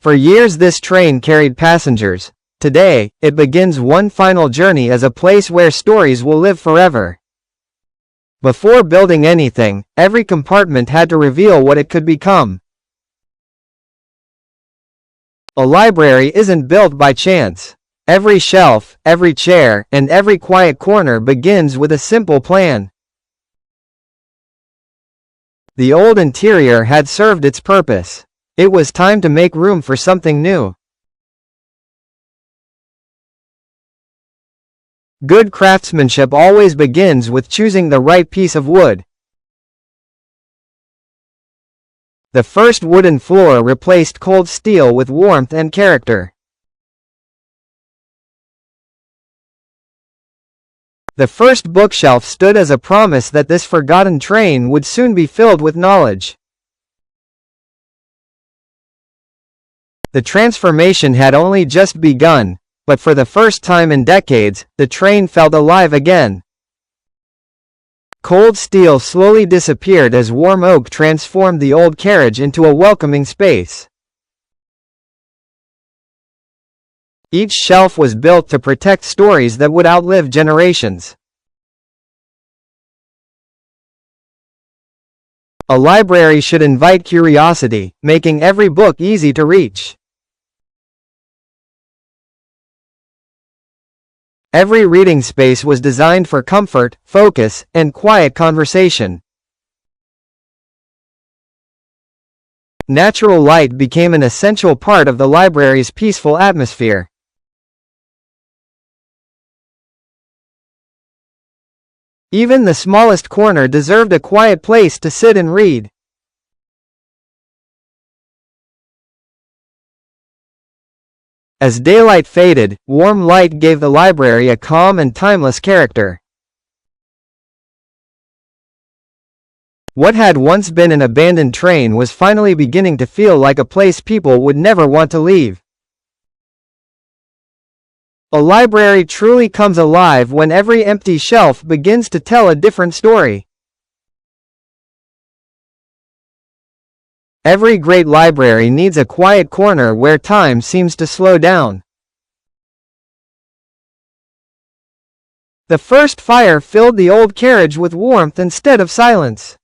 For years this train carried passengers. Today, it begins one final journey as a place where stories will live forever. Before building anything, every compartment had to reveal what it could become. A library isn't built by chance. Every shelf, every chair, and every quiet corner begins with a simple plan. The old interior had served its purpose. It was time to make room for something new. Good craftsmanship always begins with choosing the right piece of wood. The first wooden floor replaced cold steel with warmth and character. The first bookshelf stood as a promise that this forgotten train would soon be filled with knowledge. The transformation had only just begun, but for the first time in decades, the train felt alive again. Cold steel slowly disappeared as warm oak transformed the old carriage into a welcoming space. Each shelf was built to protect stories that would outlive generations. A library should invite curiosity, making every book easy to reach. Every reading space was designed for comfort, focus, and quiet conversation. Natural light became an essential part of the library's peaceful atmosphere. Even the smallest corner deserved a quiet place to sit and read. As daylight faded, warm light gave the library a calm and timeless character. What had once been an abandoned train was finally beginning to feel like a place people would never want to leave. A library truly comes alive when every empty shelf begins to tell a different story. Every great library needs a quiet corner where time seems to slow down. The first fire filled the old carriage with warmth instead of silence.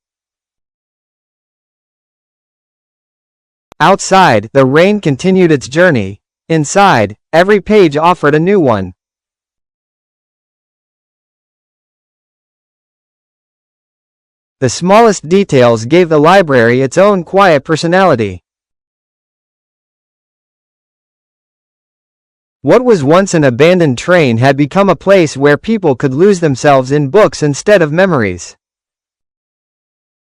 Outside, the rain continued its journey. Inside, every page offered a new one. The smallest details gave the library its own quiet personality. What was once an abandoned train had become a place where people could lose themselves in books instead of memories.